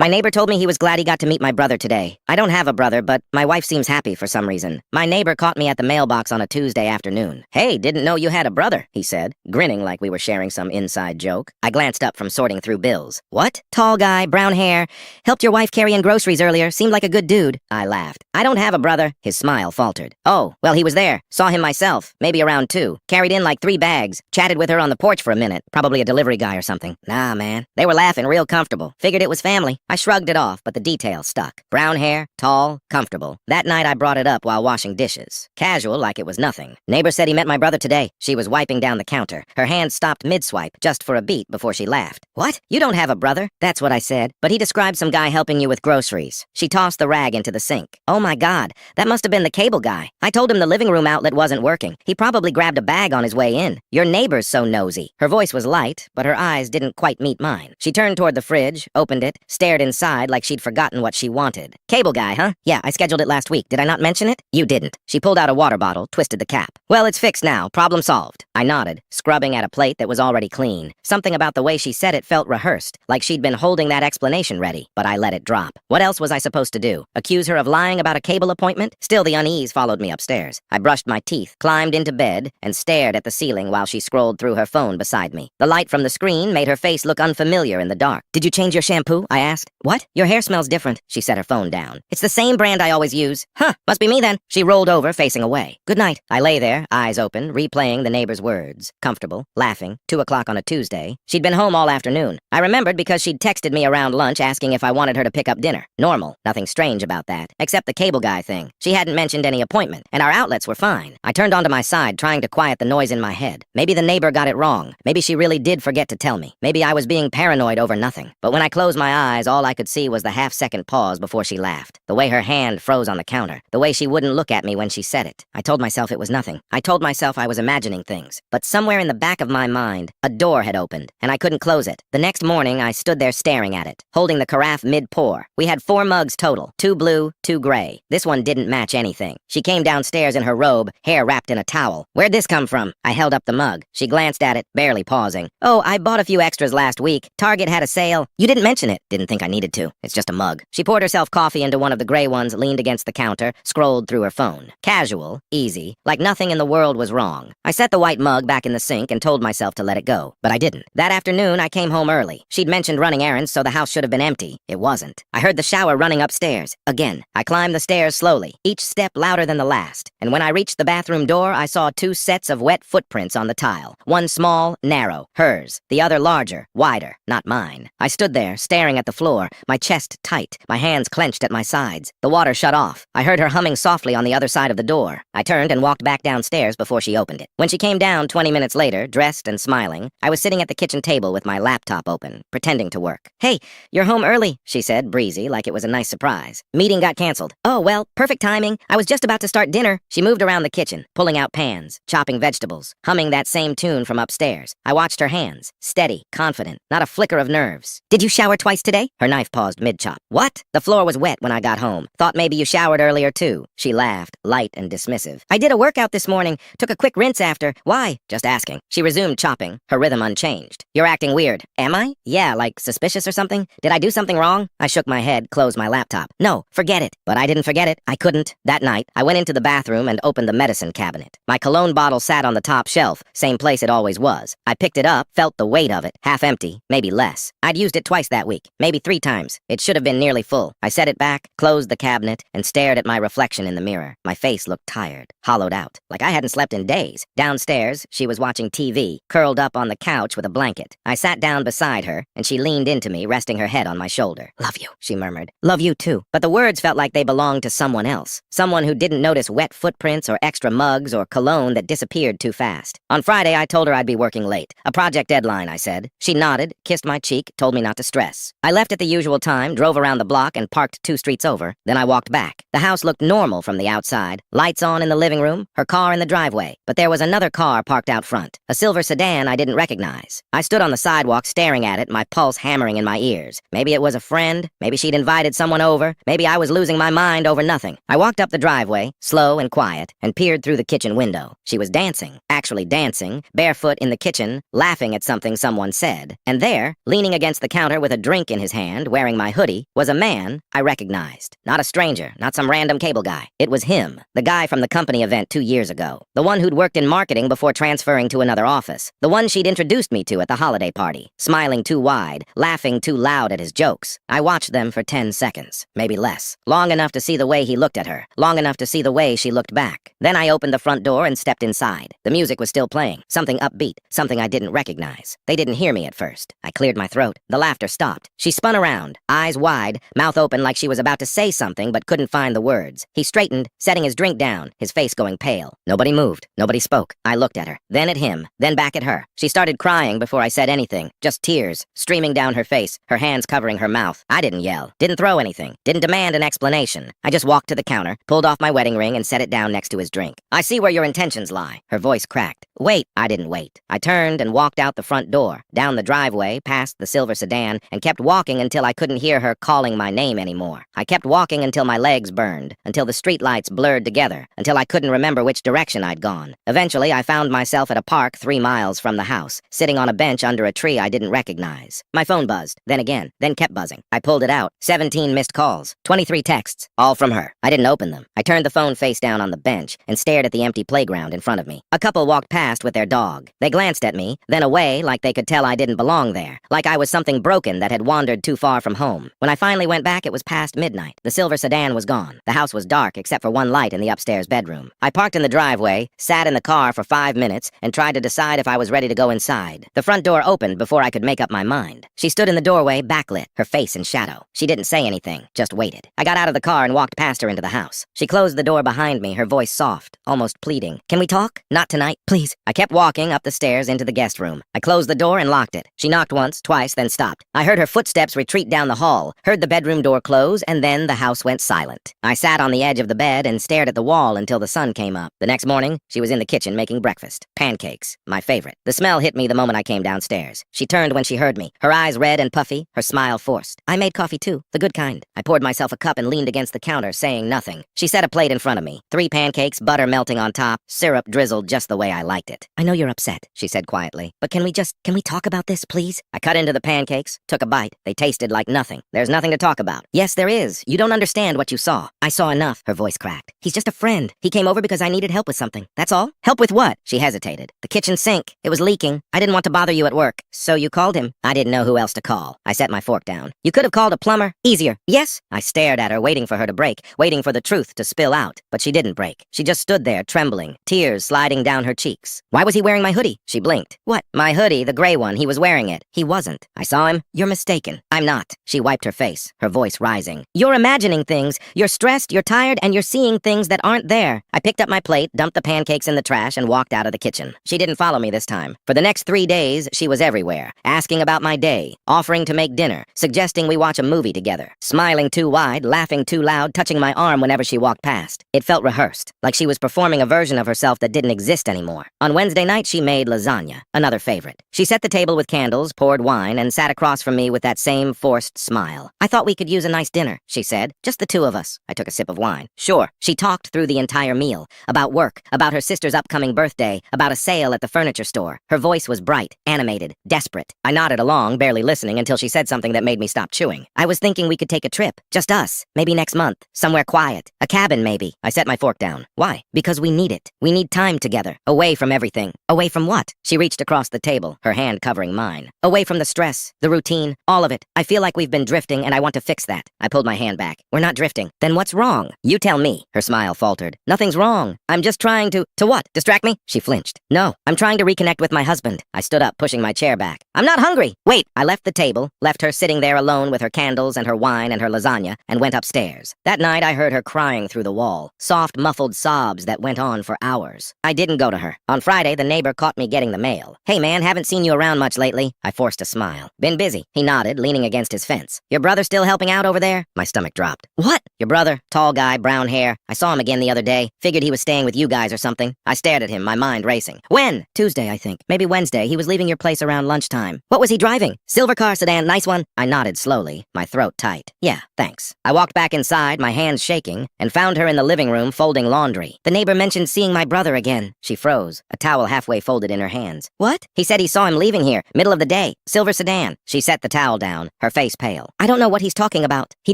My neighbor told me he was glad he got to meet my brother today. I don't have a brother, but my wife seems happy for some reason. My neighbor caught me at the mailbox on a Tuesday afternoon. Hey, didn't know you had a brother, he said, grinning like we were sharing some inside joke. I glanced up from sorting through bills. What? Tall guy, brown hair. Helped your wife carry in groceries earlier. Seemed like a good dude. I laughed. I don't have a brother. His smile faltered. Oh, well, he was there. Saw him myself. Maybe around 2. Carried in like 3 bags. Chatted with her on the porch for a minute. Probably a delivery guy or something. Nah, man. They were laughing real comfortable. Figured it was family. I shrugged it off, but the details stuck. Brown hair, tall, comfortable. That night I brought it up while washing dishes. Casual, like it was nothing. Neighbor said he met my brother today. She was wiping down the counter. Her hand stopped mid-swipe, just for a beat before she laughed. What? You don't have a brother? That's what I said. But he described some guy helping you with groceries. She tossed the rag into the sink. Oh my God, that must have been the cable guy. I told him the living room outlet wasn't working. He probably grabbed a bag on his way in. Your neighbor's so nosy. Her voice was light, but her eyes didn't quite meet mine. She turned toward the fridge, opened it, stared inside like she'd forgotten what she wanted. Cable guy, huh? Yeah, I scheduled it last week. Did I not mention it? You didn't. She pulled out a water bottle, twisted the cap. Well, it's fixed now. Problem solved. I nodded, scrubbing at a plate that was already clean. Something about the way she said it felt rehearsed, like she'd been holding that explanation ready, but I let it drop. What else was I supposed to do? Accuse her of lying about a cable appointment? Still, the unease followed me upstairs. I brushed my teeth, climbed into bed, and stared at the ceiling while she scrolled through her phone beside me. The light from the screen made her face look unfamiliar in the dark. Did you change your shampoo? I asked. What? Your hair smells different. She set her phone down. It's the same brand I always use. Huh, must be me then. She rolled over, facing away. Good night. I lay there, eyes open, replaying the neighbor's words. Comfortable, laughing, 2 o'clock on a Tuesday. She'd been home all afternoon. I remembered because she'd texted me around lunch asking if I wanted her to pick up dinner. Normal, nothing strange about that, except the cable guy thing. She hadn't mentioned any appointment, and our outlets were fine. I turned onto my side, trying to quiet the noise in my head. Maybe the neighbor got it wrong. Maybe she really did forget to tell me. Maybe I was being paranoid over nothing. But when I closed my eyes, all I could see was the half-second pause before she laughed. The way her hand froze on the counter. The way she wouldn't look at me when she said it. I told myself it was nothing. I told myself I was imagining things. But somewhere in the back of my mind, a door had opened, and I couldn't close it. The next morning, I stood there staring at it, holding the carafe mid-pour. We had 4 mugs total, 2 blue, 2 gray. This one didn't match anything. She came downstairs in her robe, hair wrapped in a towel. Where'd this come from? I held up the mug. She glanced at it, barely pausing. Oh, I bought a few extras last week. Target had a sale. You didn't mention it. Didn't think I needed to. It's just a mug. She poured herself coffee into one of the gray ones, leaned against the counter, scrolled through her phone. Casual, easy, like nothing in the world was wrong. I set the white mug back in the sink and told myself to let it go, but I didn't. That afternoon, I came home early. She'd mentioned running errands, so the house should have been empty. It wasn't. I heard the shower running upstairs. Again, I climbed the stairs slowly, each step louder than the last. And when I reached the bathroom door, I saw 2 sets of wet footprints on the tile. One small, narrow, hers. The other larger, wider, not mine. I stood there, staring at the floor, my chest tight, my hands clenched at my sides. The water shut off. I heard her humming softly on the other side of the door. I turned and walked back downstairs before she opened it. When she came down 20 minutes later, dressed and smiling, I was sitting at the kitchen table with my laptop open, pretending to work. Hey, you're home early, she said, breezy, like it was a nice surprise. Meeting got canceled. Oh, well, perfect timing. I was just about to start dinner. She moved around the kitchen, pulling out pans, chopping vegetables, humming that same tune from upstairs. I watched her hands, steady, confident, not a flicker of nerves. Did you shower twice today? Her knife paused mid-chop. What? The floor was wet when I got home. Thought maybe you showered earlier too. She laughed, light and dismissive. I did a workout this morning. Took a quick rinse after. Why? Just asking. She resumed chopping, her rhythm unchanged. You're acting weird. Am I? Yeah, like suspicious or something? Did I do something wrong? I shook my head, closed my laptop. No, forget it. But I didn't forget it. I couldn't. That night, I went into the bathroom and opened the medicine cabinet. My cologne bottle sat on the top shelf, same place it always was. I picked it up, felt the weight of it, half empty, maybe less. I'd used it twice that week, maybe 3 times. It should have been nearly full. I set it back, closed the cabinet, and stared at my reflection in the mirror. My face looked tired, hollowed out, like I hadn't slept in days. Downstairs, she was watching TV, curled up on the couch with a blanket. I sat down beside her, and she leaned into me, resting her head on my shoulder. Love you, she murmured. Love you too. But the words felt like they belonged to someone else. Someone who didn't notice wet footprints or extra mugs or cologne that disappeared too fast. On Friday, I told her I'd be working late. A project deadline, I said. She nodded, kissed my cheek, told me not to stress. I left at the usual time, drove around the block, and parked 2 streets over. Then I walked back. The house looked normal from the outside. Lights on in the living room, her car in the driveway. But there was another car parked out front. A silver sedan I didn't recognize. I stood on the sidewalk staring at it, my pulse hammering in my ears. Maybe it was a friend. Maybe she'd invited someone over. Maybe I was losing my mind over nothing. I walked up the driveway, slow and quiet, and peered through the kitchen window. She was dancing, actually dancing, barefoot in the kitchen, laughing at something someone said. And there, leaning against the counter with a drink in his hand, hand, wearing my hoodie, was a man I recognized. Not a stranger, not some random cable guy. It was him, the guy from the company event 2 years ago. The one who'd worked in marketing before transferring to another office. The one she'd introduced me to at the holiday party. Smiling too wide, laughing too loud at his jokes. I watched them for 10 seconds, maybe less. Long enough to see the way he looked at her. Long enough to see the way she looked back. Then I opened the front door and stepped inside. The music was still playing. Something upbeat, something I didn't recognize. They didn't hear me at first. I cleared my throat. The laughter stopped. She spun around, eyes wide, mouth open like she was about to say something but couldn't find the words. He straightened, setting his drink down, his face going pale. Nobody moved. Nobody spoke. I looked at her, then at him, then back at her. She started crying before I said anything. Just tears, streaming down her face, her hands covering her mouth. I didn't yell, didn't throw anything, didn't demand an explanation. I just walked to the counter, pulled off my wedding ring and set it down next to his drink. I see where your intentions lie. Her voice cracked. Wait. I didn't wait. I turned and walked out the front door, down the driveway, past the silver sedan, and kept walking until I couldn't hear her calling my name anymore. I kept walking until my legs burned, until the streetlights blurred together, until I couldn't remember which direction I'd gone. Eventually, I found myself at a park 3 miles from the house, sitting on a bench under a tree I didn't recognize. My phone buzzed, then again, then kept buzzing. I pulled it out. 17 missed calls, 23 texts, all from her. I didn't open them. I turned the phone face down on the bench and stared at the empty playground in front of me. A couple walked past with their dog. They glanced at me, then away like they could tell I didn't belong there, like I was something broken that had wandered too far from home. When I finally went back, it was past midnight. The silver sedan was gone. The house was dark except for one light in the upstairs bedroom. I parked in the driveway, sat in the car for 5 minutes, and tried to decide if I was ready to go inside. The front door opened before I could make up my mind. She stood in the doorway, backlit, her face in shadow. She didn't say anything, just waited. I got out of the car and walked past her into the house. She closed the door behind me, her voice soft, almost pleading. Can we talk? Not tonight, please. I kept walking up the stairs into the guest room. I closed the door and locked it. She knocked once, twice, then stopped. I heard her footsteps retreat down the hall, heard the bedroom door close, and then the house went silent. I sat on the edge of the bed and stared at the wall until the sun came up. The next morning, she was in the kitchen making breakfast. Pancakes, my favorite. The smell hit me the moment I came downstairs. She turned when she heard me, her eyes red and puffy, her smile forced. I made coffee too, the good kind. I poured myself a cup and leaned against the counter, saying nothing. She set a plate in front of me. 3 pancakes, butter melting on top, syrup drizzled just the way I liked it. I know you're upset, she said quietly, but can we talk about this, please? I cut into the pancakes, took a bite. They tasted like nothing. There's nothing to talk about. Yes, there is. You don't understand what you saw. I saw enough. Her voice cracked. He's just a friend. He came over because I needed help with something. That's all? Help with what? She hesitated. The kitchen sink. It was leaking. I didn't want to bother you at work. So you called him? I didn't know who else to call. I set my fork down. You could have called a plumber. Easier. Yes? I stared at her, waiting for her to break, waiting for the truth to spill out. But she didn't break. She just stood there, trembling, tears sliding down her cheeks. Why was he wearing my hoodie? She blinked. What? My hoodie, the gray one. He was wearing it. He wasn't. I saw him. You're mistaken. I'm not. She wiped her face, her voice rising. You're imagining things. You're stressed, you're tired, and you're seeing things that aren't there. I picked up my plate, dumped the pancakes in the trash, and walked out of the kitchen. She didn't follow me this time. For the next 3 days, she was everywhere, asking about my day, offering to make dinner, suggesting we watch a movie together, smiling too wide, laughing too loud, touching my arm whenever she walked past. It felt rehearsed, like she was performing a version of herself that didn't exist anymore. On Wednesday night, she made lasagna, another favorite. She set the table with candles, poured wine, and sat across from me with that same forced smile. I thought we could use a nice dinner, she said. Just the 2 of us. I took a sip of wine. Sure. She talked through the entire meal. About work, about her sister's upcoming birthday, about a sale at the furniture store. Her voice was bright, animated, desperate. I nodded along, barely listening, until she said something that made me stop chewing. I was thinking we could take a trip. Just us. Maybe next month. Somewhere quiet. A cabin, maybe. I set my fork down. Why? Because we need it. We need time together. Away from everything. Away from what? She reached across the table, her hand covering mine. Away from the stress, the routine, all of it. I feel like we've been drifting and I want to fix that. I pulled my hand back. We're not drifting. Then what's wrong? You tell me. Her smile faltered. Nothing's wrong. I'm just trying to what? Distract me? She flinched. No, I'm trying to reconnect with my husband. I stood up, pushing my chair back. I'm not hungry. Wait. I left the table, left her sitting there alone with her candles and her wine and her lasagna, and went upstairs. That night I heard her crying through the wall. Soft, muffled sobs that went on for hours. I didn't go to her. On Friday, the neighbor caught me getting the mail. Hey man, haven't seen you around much lately. I forced a smile. Been busy. He nodded, leaning against his fence. Your brother still helping out over there? My stomach dropped. What? Your brother, tall guy, brown hair. I saw him again the other day. Figured he was staying with you guys or something. I stared at him, my mind racing. When? Tuesday, I think. Maybe Wednesday. He was leaving your place around lunchtime. What was he driving? Silver car sedan, nice one. I nodded slowly, my throat tight. Yeah, thanks. I walked back inside, my hands shaking, and found her in the living room folding laundry. The neighbor mentioned seeing my brother again. She froze, a towel halfway folded in her hands. What? He said he saw him leaving here, middle of the day. Silver sedan. She set the towel down, her face pale. I don't know what he's talking about. He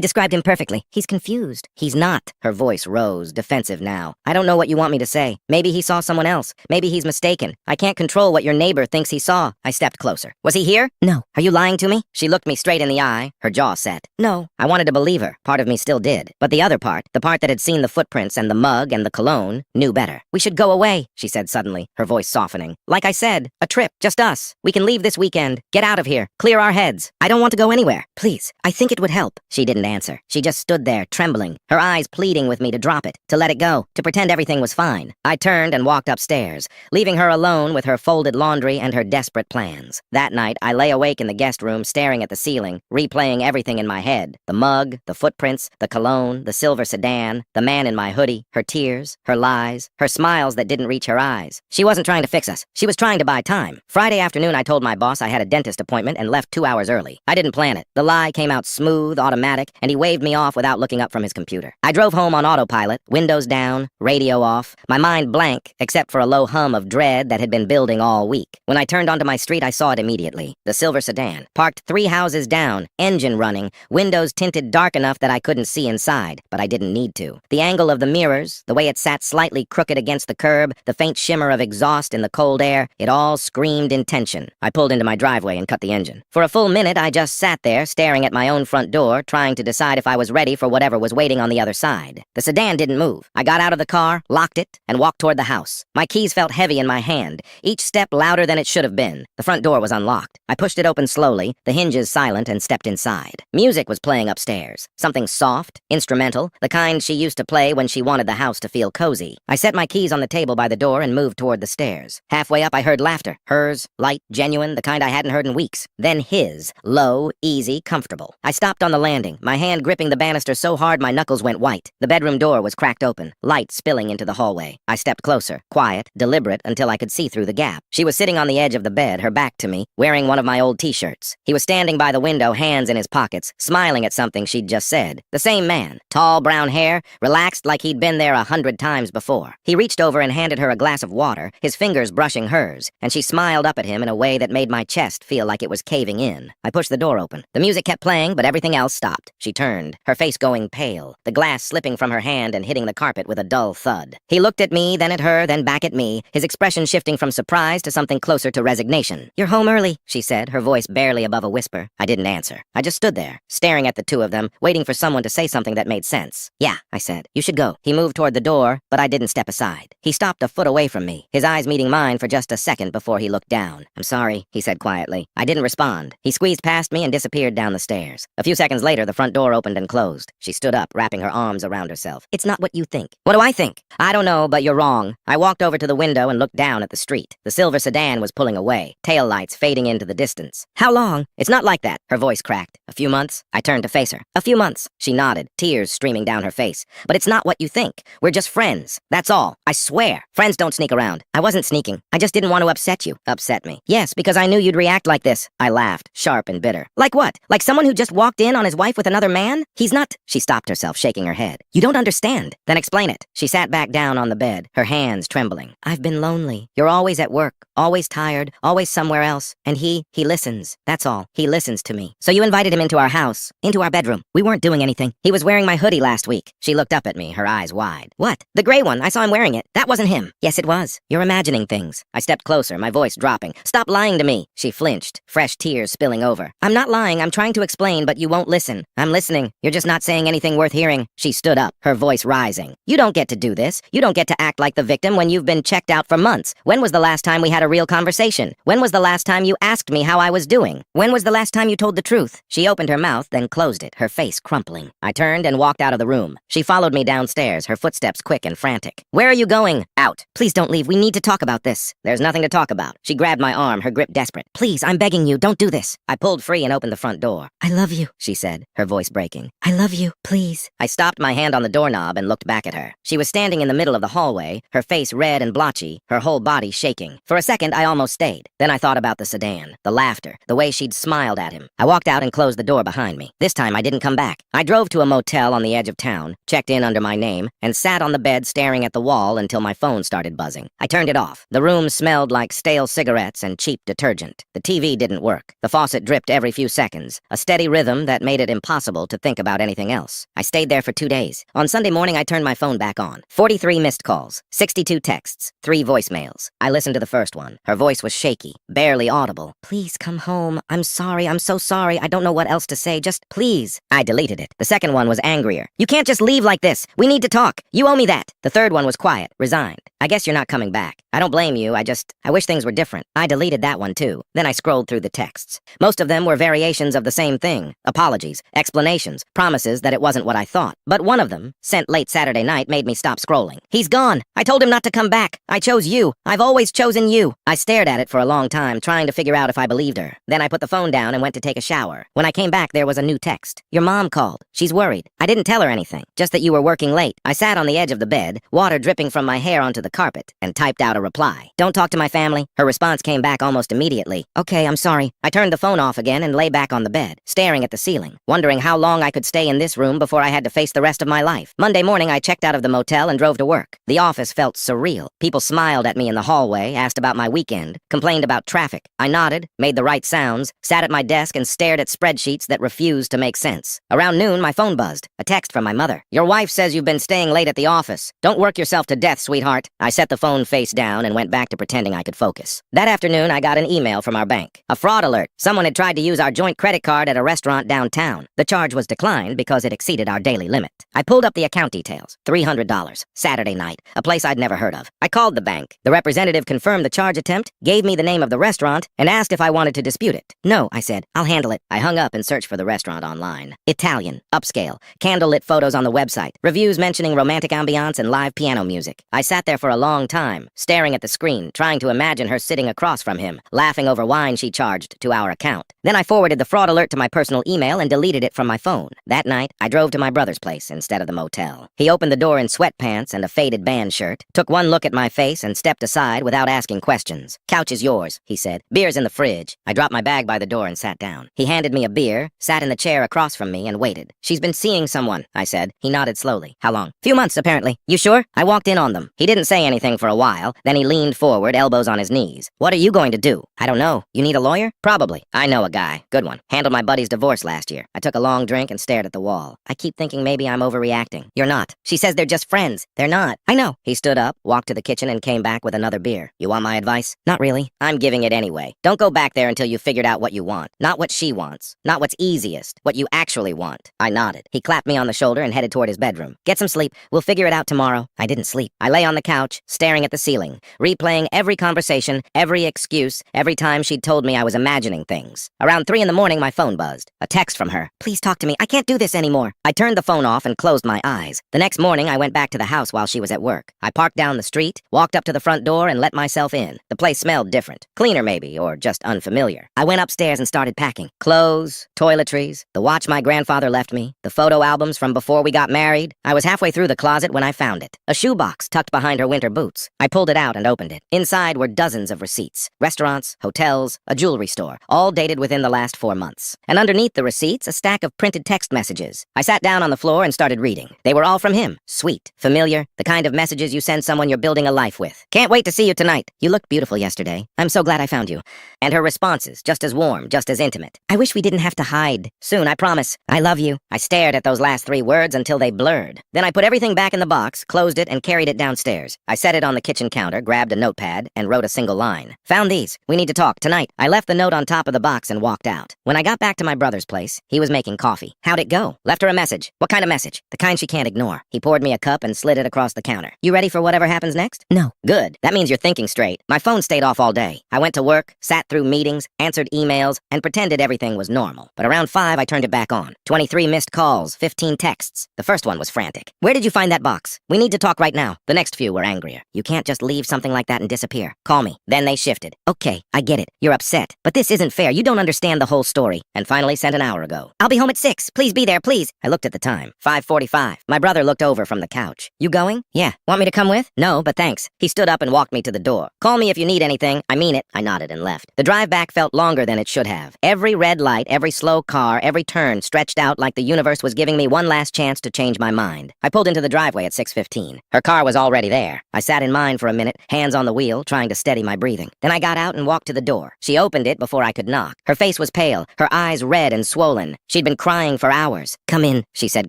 described him perfectly. He's confused. He's not. Her voice rose, defensive now. I don't know what you want me to say. Maybe he saw someone else. Maybe he's mistaken. I can't control what your neighbor thinks he saw. I stepped closer. Was he here? No. Are you lying to me? She looked me straight in the eye, her jaw set. No. I wanted to believe her. Part of me still did. But the other part, the part that had seen the footprints and the mug and the cologne, knew better. We should go away, she said suddenly, her voice softening. Like I said, a trip, just us. We can leave this weekend. Get out of here. Clear our heads. I don't want to go anywhere. Please, I think it would help. She didn't answer. She just stood there, trembling, her eyes pleading with me to drop it, to let it go, to pretend everything was fine. I turned and walked upstairs, leaving her alone with her folded laundry and her desperate plans. That night, I lay awake in the guest room staring at the ceiling, replaying everything in my head. The mug, the footprints, the cologne, the silver sedan, the man in my hoodie, her tears, her lies, her smiles that didn't reach her eyes. She wasn't trying to fix us. She was trying to buy time. Friday afternoon, I told my boss I had a dentist appointment and left 2 hours early. I didn't plan it. The lie came out smooth, automatic, and he waved me off without looking up from his computer. I drove home on autopilot, windows down, radio off, my mind blank except for a low hum of dread that had been building all week. When I turned onto my street, I saw it immediately. The silver sedan, parked 3 houses down, engine running, windows tinted dark enough that I couldn't see inside, but I didn't need to. The angle of the mirrors, the way it sat slightly crooked against the curb, the faint shimmer of exhaust in the cold air, it all screamed intention. I pulled into my driveway and cut the engine. For a full minute, I just sat there, staring at my own front door, trying to decide if I was ready for whatever was waiting on the other side. The sedan didn't move. I got out of the car, locked it, and walked toward the house. My keys felt heavy in my hand, each step louder than it should have been. The front door was unlocked. I pushed it open slowly, the hinges silent, and stepped inside. Music was playing upstairs. Something soft, instrumental, the kind she used to play when she wanted the house to feel cozy. I set my keys on the table by the door and moved toward the stairs. Halfway up, I heard laughter. Hers, light, genuine, the kind I hadn't heard in weeks. Then his, low, easy, comfortable. I stopped on the landing, my hand gripping the banister so hard my knuckles went white. The bedroom door was cracked open, light spilling into the hallway. I stepped closer, quiet, deliberate, until I could see through the gap. She was sitting on the edge of the bed, her back to me, wearing one of my old t-shirts. He was standing by the window, hands in his pockets, smiling at something she'd just said. The same man, tall brown hair, relaxed like he'd been there 100 times before. He reached over and handed her a glass of water, his fingers brushing hers, and she smiled up at him in a way that made my chest feel like it was caving in. I pushed the door open. The music kept playing, but everything else stopped. She turned, her face going pale, the glass slipping from her hand and hitting the carpet with a dull thud. He looked at me, then at her, then back at me, his expression shifting from surprise to something closer to resignation. "You're home early," she said, her voice barely above a whisper. I didn't answer. I just stood there, staring at the two of them, waiting for someone to say something that made sense. "Yeah," I said. "You should go." He moved toward the door, but I didn't step aside. He stopped a foot away from me, his eyes meeting mine for just a second before he looked down. "I'm sorry," he said quietly. I didn't respond. He squeezed past me and disappeared down the stairs. A few seconds later, the front door opened and closed. She stood up, wrapping her arms around herself. "It's not what you think." "What do I think?" "I don't know, but you're wrong." I walked over to the window and looked down at the street. The silver sedan was pulling away, tail lights fading into the distance. "How long?" "It's not like that." Her voice cracked. "A few months?" I turned to face her. "A few months." She nodded, tears streaming down her face. "But it's not what you think. We're just friends. That's all. I swear. Friends don't sneak around." "I wasn't sneaking. I just didn't want to upset you." "Upset me?" "Yes, because I knew you'd react like this." I laughed, sharp and bitter. "Like what? Like someone who just walked in on his wife with another man? He's not—" She stopped herself, shaking her head. "You don't understand." "Then explain it." She sat back down on the bed, her hands trembling. "I've been lonely. You're always at work, always tired, always somewhere else. And he listens. That's all. He listens to me. So you invited him into our house, into our bedroom. We weren't doing anything. He was wearing my hoodie last week." She looked up at me, her eyes wide. "What? The gray one. I saw him wearing it. That wasn't him." "Yes, it was. You're imagining things." I stepped closer, my voice dropping. "Stop lying to me." She flinched, fresh tears spilling over. "I'm not lying. I'm trying to explain, but you won't listen." "I'm listening. You're just not saying anything worth hearing." She stood up, her voice rising. "You don't get to do this. You don't get to act like the victim when you've been checked out for months. When was the last time we had a real conversation? When was the last time you asked me how I was doing? When was the last time you told the truth?" She opened her mouth, then closed it, her face crumpling. I turned and walked out of the room. She followed me downstairs, her footsteps quick and frantic. "Where are you going?" "Out." "Please don't leave. We need to talk about this." "There's nothing to talk about." She grabbed my arm, her grip desperate. "Please, I'm begging you, don't do this." I pulled free and opened the front door. "I love you," she said, her voice breaking. "I love you, please." I stopped my hand on the doorknob and looked back at her. She was standing in the middle of the hallway, her face red and blotchy, her whole body shaking. For a second, I almost stayed. Then I thought about the sedan, the laughter, the way she'd smiled at him. I walked out and closed the door behind me. This time, I didn't come back. I drove to a motel on the edge of town, checked in under my name, and sat on the bed staring at the wall until my phone started buzzing. I turned it off. The room smelled like stale cigarettes and cheap detergent. The TV didn't work. The faucet dripped every few seconds. seconds, a steady rhythm that made it impossible to think about anything else. I stayed there for 2 days. On Sunday morning, I turned my phone back on. 43 missed calls, 62 texts, 3 voicemails. I listened to the first one. Her voice was shaky, barely audible. Please come home. I'm sorry. I'm so sorry. I don't know what else to say. Just please. I deleted it. The second one was angrier. You can't just leave like this. We need to talk. You owe me that. The third one was quiet, resigned. I guess you're not coming back. I don't blame you. I wish things were different. I deleted that one too. Then I scrolled through the texts. Most of them were variations of the same thing. Apologies, explanations, promises that it wasn't what I thought. But one of them, sent late Saturday night, made me stop scrolling. He's gone. I told him not to come back. I chose you. I've always chosen you. I stared at it for a long time, trying to figure out if I believed her. Then I put the phone down and went to take a shower. When I came back, there was a new text. Your mom called. She's worried. I didn't tell her anything, just that you were working late. I sat on the edge of the bed, water dripping from my hair onto the carpet, and typed out a reply. Don't talk to my family. Her response came back almost immediately. Okay, I'm sorry. I turned the phone off again and lay back on the bed, staring at the ceiling, wondering how long I could stay in this room before I had to face the rest of my life. Monday morning, I checked out of the motel and drove to work. The office felt surreal. People smiled at me in the hallway, asked about my weekend, complained about traffic. I nodded, made the right sounds, sat at my desk and stared at spreadsheets that refused to make sense. Around noon, my phone buzzed. A text from my mother. Your wife says you've been staying late at the office. Don't work yourself to death, sweetheart. I set the phone face down and went back to pretending I could focus. That afternoon, I got an email from our bank. A fraud alert. Someone had tried to use our joint credit card at a restaurant downtown. The charge was declined because it exceeded our daily limit. I pulled up the account details. $300. Saturday night. A place I'd never heard of. I called the bank. The representative confirmed the charge attempt, gave me the name of the restaurant, and asked if I wanted to dispute it. No, I said. I'll handle it. I hung up and searched for the restaurant online. Italian. Upscale. Candlelit photos on the website. Reviews mentioning romantic ambiance and live piano music. I sat there for a long time, staring at the screen, trying to imagine her sitting across from him, laughing over wine she charged to our account. Then I forwarded the fraud alert to my personal email and deleted it from my phone. That night, I drove to my brother's place instead of the motel. He opened the door in sweatpants and a faded band shirt, took one look at my face and stepped aside without asking questions. Couch is yours, he said. Beer's in the fridge. I dropped my bag by the door and sat down. He handed me a beer, sat in the chair across from me and waited. She's been seeing someone, I said. He nodded slowly. How long? Few months, apparently. You sure? I walked in on them. He didn't say anything for a while. Then he leaned forward, elbows on his knees. What are you going to do? I don't know. You need a lawyer? Probably. I know a guy. Good one. Handled my buddy's divorce last year. I took a long drink and stared at the wall. I keep thinking maybe I'm overreacting. You're not. She says they're just friends. They're not. I know. He stood up, walked to the kitchen and came back with another beer. You want my advice? Not really. I'm giving it anyway. Don't go back there until you've figured out what you want. Not what she wants. Not what's easiest. What you actually want. I nodded. He clapped me on the shoulder and headed toward his bedroom. Get some sleep. We'll figure it out tomorrow. I didn't sleep. I lay on the couch, staring at the ceiling, replaying every conversation, every excuse, every time she'd told me I was imagining things. Around 3 in the morning, my phone buzzed. A text from her. Please talk to me. I can't do this anymore. I turned the phone off and closed my eyes. The next morning, I went back to the house while she was at work. I parked down the street, walked up to the front door and let myself in. The place smelled different. Cleaner maybe, or just unfamiliar. I went upstairs and started packing. Clothes, toiletries, the watch my grandfather left me, the photo albums from before we got married. I was halfway through the closet when I found it. A shoebox tucked behind her winter boots. I pulled it out and opened it. Inside were dozens of receipts. Restaurants, hotels, a jewelry store, all dated within the last 4 months. And underneath the receipts, a stack of printed text messages. I sat down on the floor and started reading. They were all from him. Sweet, familiar, the kind of messages you send someone you're building a life with. Can't wait to see you tonight. You looked beautiful yesterday. I'm so glad I found you. And her responses, just as warm, just as intimate. I wish we didn't have to hide. Soon, I promise. I love you. I stared at those last 3 words until they blurred. Then I put everything back in the box, closed it, and carried it downstairs. I set it on the kitchen counter, grabbed a notepad, and wrote a single line. Found these. We need to talk tonight. I left the note on top of the box and walked out. When I got back to my brother's place, he was making coffee. How'd it go? Left her a message. What kind of message? The kind she can't ignore. He poured me a cup and slid it across the counter. You ready for whatever happens next? No. Good. That means you're thinking straight. My phone stayed off all day. I went to work, sat through meetings, answered emails, and pretended everything was normal. But around 5, I turned it back on. 23 missed calls, 15 texts. The first one was frantic. Where did you find that box? We need to talk right now. The next few were angrier. You can't just leave something like that and disappear. Call me. Then they shifted. Okay, I get it. You're upset. But this isn't fair. You don't understand the whole story. And finally sent an hour ago. I'll be home at 6. Please be there, please. I looked at the time. 5:45. My brother looked over from the couch. You going? Yeah. Want me to come with? No, but thanks. He stood up and walked me to the door. Call me if you need anything. I mean it. I nodded and left. The drive back felt longer than it should have. Every red light, every slow car, every turn stretched out like the universe was giving me one last chance to change my mind. I pulled into the driveway at 6:15. Her car was already there. I sat in mine for a minute, hands on the wheel, trying to steady my breathing. Then I got out and walked to the door. She opened it before I could knock. Her face was pale, pale, her eyes red and swollen. She'd been crying for hours. "Come in," she said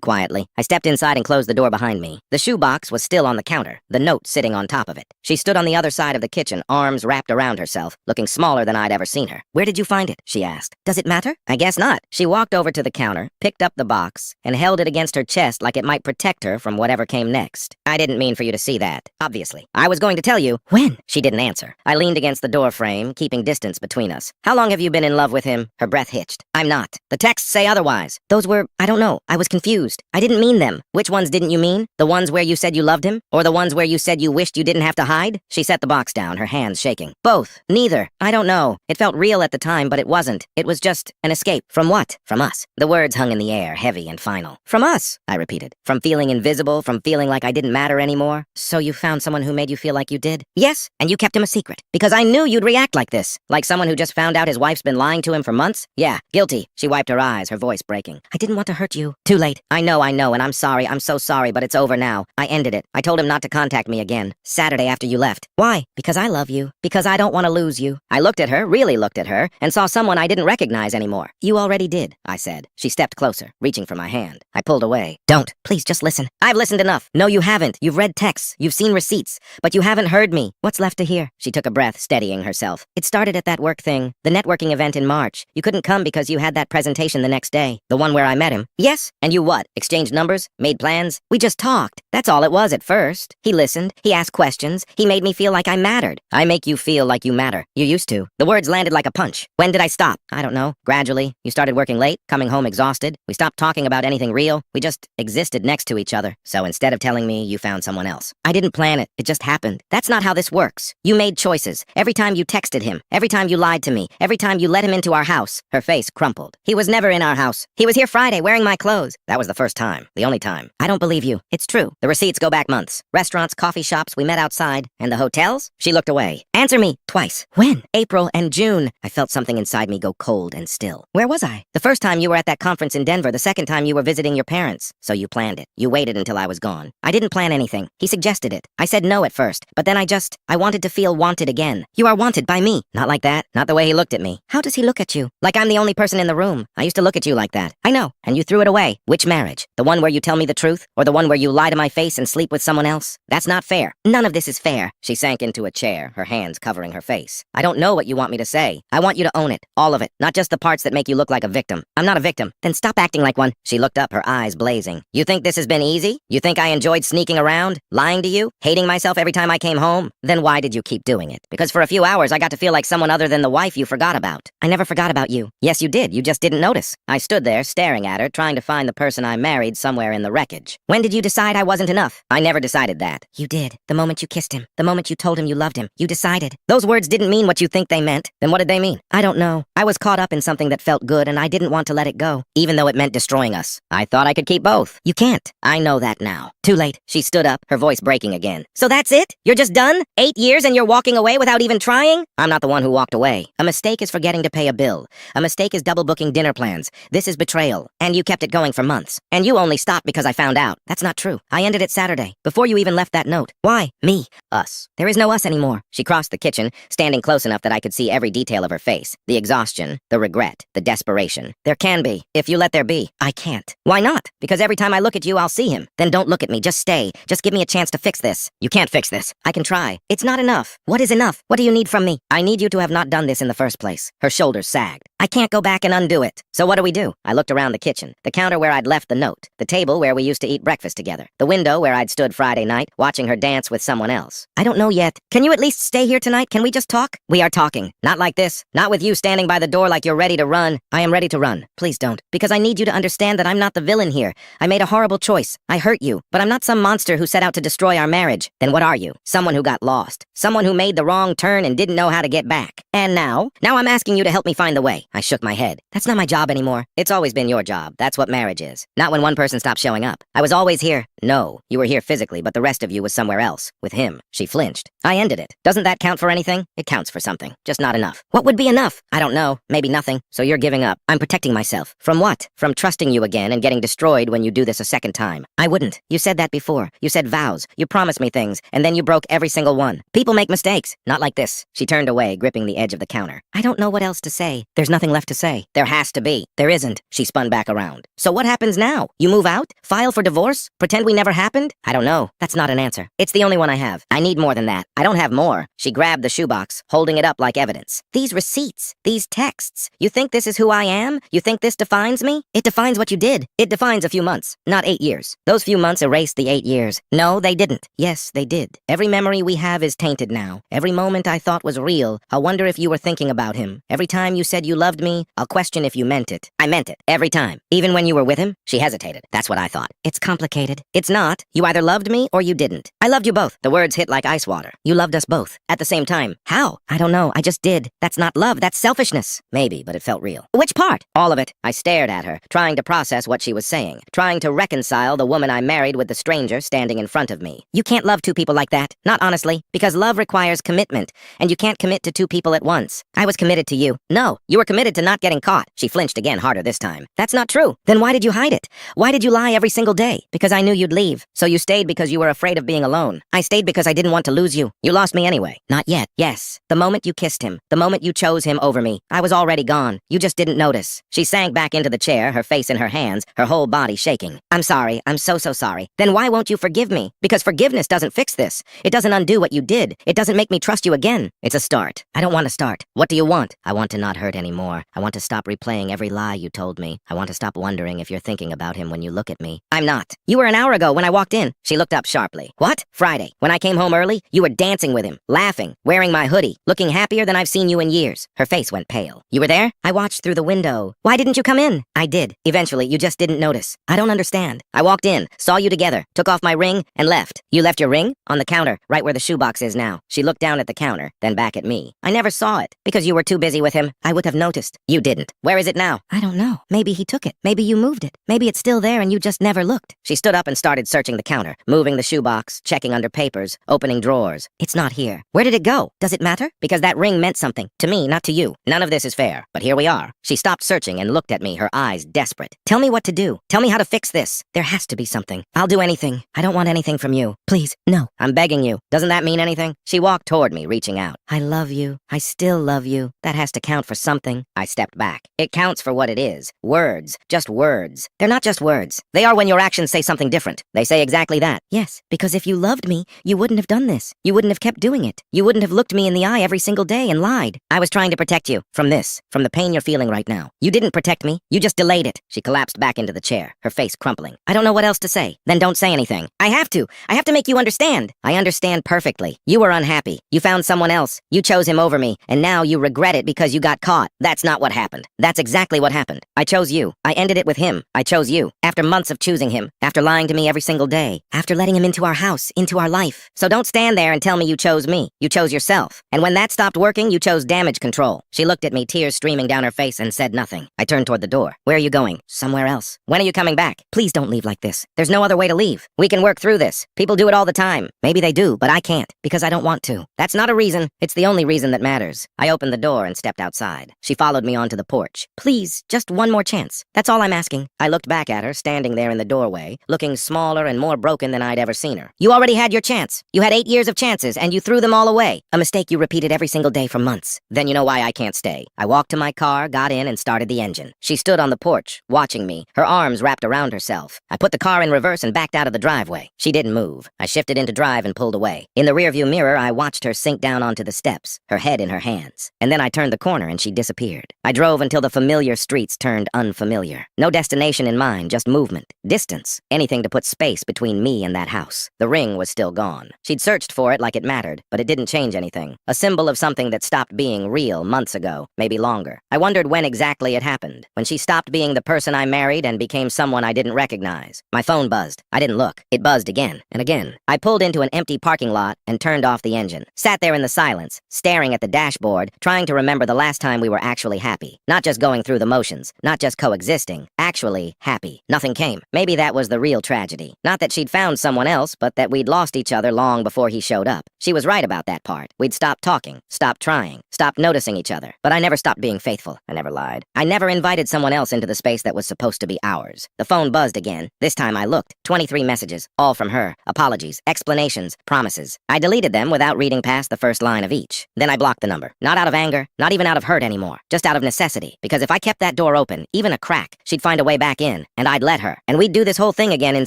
quietly. I stepped inside and closed the door behind me. The shoebox was still on the counter, the note sitting on top of it. She stood on the other side of the kitchen, arms wrapped around herself, looking smaller than I'd ever seen her. "Where did you find it?" she asked. "Does it matter?" "I guess not." She walked over to the counter, picked up the box, and held it against her chest like it might protect her from whatever came next. "I didn't mean for you to see that, obviously. I was going to tell you." "When?" She didn't answer. I leaned against the door frame, keeping distance between us. "How long have you been in love with him?" Her breath hitched. "I'm not. The texts say otherwise." "Those were, I don't know. I was confused. I didn't mean them." "Which ones didn't you mean? The ones where you said you loved him? Or the ones where you said you wished you didn't have to hide?" She set the box down, her hands shaking. "Both. Neither. I don't know. It felt real at the time, but it wasn't. It was just an escape." "From what?" "From us." The words hung in the air, heavy and final. "From us," I repeated. "From feeling invisible, from feeling like I didn't matter anymore." "So you found someone who made you feel like you did?" "Yes, and you kept him a secret. Because I knew you'd react like this. Like someone who just found out his wife's been lying to him for months? Yeah, guilty." She wiped her eyes, her voice breaking. "I didn't want to hurt you." "Too late." I know, and I'm sorry. I'm so sorry, but it's over now. I ended it. I told him not to contact me again. Saturday after you left." "Why?" "Because I love you. Because I don't want to lose you." I looked at her, really looked at her, and saw someone I didn't recognize anymore. "You already did," I said. She stepped closer, reaching for my hand. I pulled away. "Don't. Please, just listen." "I've listened enough." "No, you haven't. You've read texts. You've seen receipts. But you haven't heard me." "What's left to hear?" She took a breath, steadying herself. "It started at that work thing, the networking event in March. You couldn't come because you had that presentation the next day. The one where I met him." "Yes." "And you what? Exchanged numbers? Made plans?" "We just talked. That's all it was at first. He listened. He asked questions. He made me feel like I mattered." "I make you feel like you matter. You used to." The words landed like a punch. "When did I stop?" "I don't know. Gradually. You started working late, coming home exhausted. We stopped talking about anything real. We just existed next to each other. So instead of telling me, you found someone else." "I didn't plan it. It just happened. That's not how this works. You made choices. Every time you texted him. Every time you lied to me. Every time you let him into our house." Her face crumpled. "He was never in our house. He was here Friday wearing my clothes." "That was the first time. The only time." "I don't believe you. It's true. The receipts go back months. Restaurants, coffee shops, we met outside. And the hotels?" She looked away. "Answer me." "Twice." "When?" "April and June." I felt something inside me go cold and still. "Where was I?" "The first time you were at that conference in Denver. The second time you were visiting your parents." "So you planned it. You waited until I was gone." "I didn't plan anything. He suggested it. I said no at first. But then I wanted to feel wanted again." "You are wanted by me." "Not like that. Not the way he looked at me." "How does he look at you?" "Like I'm the only person in the room. I used to look at you like that." "I know. And you threw it away." "Which marriage? The one where you tell me the truth? Or the one where you lie to my face and sleep with someone else? That's not fair." "None of this is fair." She sank into a chair, her hands covering her face. "I don't know what you want me to say. I want you to own it. All of it. Not just the parts that make you look like a victim." "I'm not a victim." "Then stop acting like one." She looked up, her eyes blazing. "You think this has been easy? You think I enjoyed sneaking around? Lying to you? Hating myself every time I came home? Then why did you keep doing it?" "Because for a few hours I got to feel like someone other than the wife you forgot about." "I never forgot about you." "Yes, you did. You just didn't notice." I stood there, staring at her, trying to find the person I married somewhere in the wreckage. "When did you decide I wasn't enough?" "I never decided that." "You did. The moment you kissed him. The moment you told him you loved him. You decided." "Those words didn't mean what you think they meant." "Then what did they mean?" "I don't know. I was caught up in something that felt good, and I didn't want to let it go. Even though it meant destroying us. I thought I could keep both." "You can't." "I know that now." "Too late." She stood up, her voice breaking again. "So that's it? You're just done? 8 years and you're walking away without even trying?" "I'm not the one who walked away. A mistake is forgetting to pay a bill. A mistake is double booking dinner plans. This is betrayal. And you kept it going for months. And you only stopped because I found out." "That's not true. I ended it Saturday, before you even left that note." "Why?" "Me. Us. There is no us anymore." She crossed the kitchen, standing close enough that I could see every detail of her face. The exhaustion, the regret, the desperation. "There can be, if you let there be." "I can't." "Why not?" "Because every time I look at you, I'll see him." "Then don't look at me. Just stay. Just give me a chance to fix this." "You can't fix this." "I can try." "It's not enough." "What is enough? What do you need from me?" "I need you to have not done this in the first place." Her shoulders sagged. "I can't go back and undo it." "So what do we do?" I looked around the kitchen, the counter where I'd left the note, the table where we used to eat breakfast together, the window where I'd stood Friday night, watching her dance with someone else. "I don't know yet. Can you at least stay here tonight? Can we just talk?" "We are talking. Not like this. Not with you standing by the door like you're ready to run." "I am ready to run." "Please don't. Because I need you to understand that I'm not the villain here. I made a horrible choice. I hurt you. But I'm not some monster who set out to destroy our marriage." "Then what are you?" "Someone who got lost. Someone who made the wrong turn and didn't know how to get back. And now I'm asking you to help me find the way." I shook my head. "That's not my job anymore." "It's always been your job. That's what marriage is. Not when one person stops showing up." "I was always here." "No, you were here physically, but the rest of you was somewhere else. With him." She flinched. "I ended it. Doesn't that count for anything?" "It counts for something. Just not enough." "What would be enough?" "I don't know. Maybe nothing." "So you're giving up." "I'm protecting myself." "From what?" "From trusting you again and getting destroyed when you do this a second time." "I wouldn't. You said that before. You said vows. You promised me things, and then you broke every single one. People make mistakes. Not like this." She turned away, gripping the edge of the counter. "I don't know what else to say. There's nothing nothing left to say. There has to be. There isn't. She spun back around. So what happens now? You move out? File for divorce? Pretend we never happened? I don't know. That's not an answer. It's the only one I have. I need more than that. I don't have more. She grabbed the shoebox, holding it up like evidence. These receipts. These texts. You think this is who I am? You think this defines me? It defines what you did. It defines a few months, not 8 years. Those few months erased the 8 years. No, they didn't. Yes, they did. Every memory we have is tainted now. Every moment I thought was real, I'll wonder if you were thinking about him. Every time you said you loved me, I'll question if you meant it. I meant it. Every time. Even when you were with him? She hesitated. That's what I thought. It's complicated. It's not. You either loved me or you didn't. I loved you both. The words hit like ice water. You loved us both. At the same time. How? I don't know. I just did. That's not love. That's selfishness. Maybe, but it felt real. Which part? All of it. I stared at her, trying to process what she was saying, trying to reconcile the woman I married with the stranger standing in front of me. You can't love two people like that. Not honestly. Because love requires commitment, and you can't commit to two people at once. I was committed to you. No, you were committed to not getting caught. She flinched again, harder this time. That's not true. Then why did you hide it? Why did you lie every single day? Because I knew you'd leave. So you stayed because you were afraid of being alone. I stayed because I didn't want to lose you. You lost me anyway. Not yet. Yes. The moment you kissed him, the moment you chose him over me, I was already gone. You just didn't notice. She sank back into the chair, her face in her hands, her whole body shaking. I'm sorry. I'm so sorry. Then why won't you forgive me? Because forgiveness doesn't fix this. It doesn't undo what you did. It doesn't make me trust you again. It's a start. I don't want to start. What do you want? I want to not hurt anymore. I want to stop replaying every lie you told me. I want to stop wondering if you're thinking about him when you look at me. I'm not. You were an hour ago when I walked in. She looked up sharply. What? Friday. When I came home early, you were dancing with him, laughing, wearing my hoodie, looking happier than I've seen you in years. Her face went pale. You were there? I watched through the window. Why didn't you come in? I did. Eventually, you just didn't notice. I don't understand. I walked in, saw you together, took off my ring, and left. You left your ring? On the counter, right where the shoebox is now. She looked down at the counter, then back at me. I never saw it. Because you were too busy with him. I would have noticed. You didn't. Where is it now? I don't know. Maybe he took it. Maybe you moved it. Maybe it's still there and you just never looked. She stood up and started searching the counter, moving the shoebox, checking under papers, opening drawers. It's not here. Where did it go? Does it matter? Because that ring meant something. To me, not to you. None of this is fair. But here we are. She stopped searching and looked at me, her eyes desperate. Tell me what to do. Tell me how to fix this. There has to be something. I'll do anything. I don't want anything from you. Please, no. I'm begging you. Doesn't that mean anything? She walked toward me, reaching out. I love you. I still love you. That has to count for something. I stepped back. It counts for what it is. Words. Just words. They're not just words. They are when your actions say something different. They say exactly that. Yes, because if you loved me, you wouldn't have done this. You wouldn't have kept doing it. You wouldn't have looked me in the eye every single day and lied. I was trying to protect you from this, from the pain you're feeling right now. You didn't protect me. You just delayed it. She collapsed back into the chair, her face crumpling. I don't know what else to say. Then don't say anything. I have to. I have to make you understand. I understand perfectly. You were unhappy. You found someone else. You chose him over me, and now you regret it because you got caught. That's not what happened. That's exactly what happened. I chose you. I ended it with him. I chose you. After months of choosing him, after lying to me every single day, after letting him into our house, into our life. So don't stand there and tell me you chose me. You chose yourself. And when that stopped working, you chose damage control. She looked at me, tears streaming down her face, and said nothing. I turned toward the door. Where are you going? Somewhere else. When are you coming back? Please don't leave like this. There's no other way to leave. We can work through this. People do it all the time. Maybe they do, but I can't, because I don't want to. That's not a reason. It's the only reason that matters. I opened the door and stepped outside. She followed me onto the porch. Please, just one more chance. That's all I'm asking. I looked back at her, standing there in the doorway, looking smaller and more broken than I'd ever seen her. You already had your chance. You had 8 years of chances, and you threw them all away. A mistake you repeated every single day for months. Then you know why I can't stay. I walked to my car, got in, and started the engine. She stood on the porch, watching me, her arms wrapped around herself. I put the car in reverse and backed out of the driveway. She didn't move. I shifted into drive and pulled away. In the rearview mirror, I watched her sink down onto the steps, her head in her hands. And then I turned the corner and she disappeared. I drove until the familiar streets turned unfamiliar. No destination in mind, just movement, distance, anything to put space between me and that house. The ring was still gone. She'd searched for it like it mattered, but it didn't change anything. A symbol of something that stopped being real months ago, maybe longer. I wondered when exactly it happened. When she stopped being the person I married and became someone I didn't recognize. My phone buzzed. I didn't look. It buzzed again and again. I pulled into an empty parking lot and turned off the engine. Sat there in the silence, staring at the dashboard, trying to remember the last time we were actually happy. Not just going through the motions, not just coexisting, actually happy. Nothing came. Maybe that was the real tragedy. Not that she'd found someone else, but that we'd lost each other long before he showed up. She was right about that part. We'd stopped talking, stopped trying, stopped noticing each other. But I never stopped being faithful. I never lied. I never invited someone else into the space that was supposed to be ours. The phone buzzed again. This time I looked. 23 messages, all from her. Apologies, explanations, promises. I deleted them without reading past the first line of each. Then I blocked the number. Not out of anger, not even out of hurt anymore. just out of necessity, because if I kept that door open, even a crack, she'd find a way back in, and I'd let her. And we'd do this whole thing again in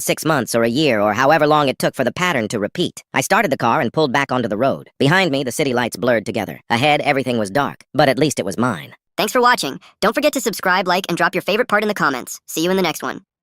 6 months or a year or however long it took for the pattern to repeat. I started the car and pulled back onto the road. Behind me, the city lights blurred together. Ahead, everything was dark, but at least it was mine. Thanks for watching. Don't forget to subscribe, like, and drop your favorite part in the comments. See you in the next one.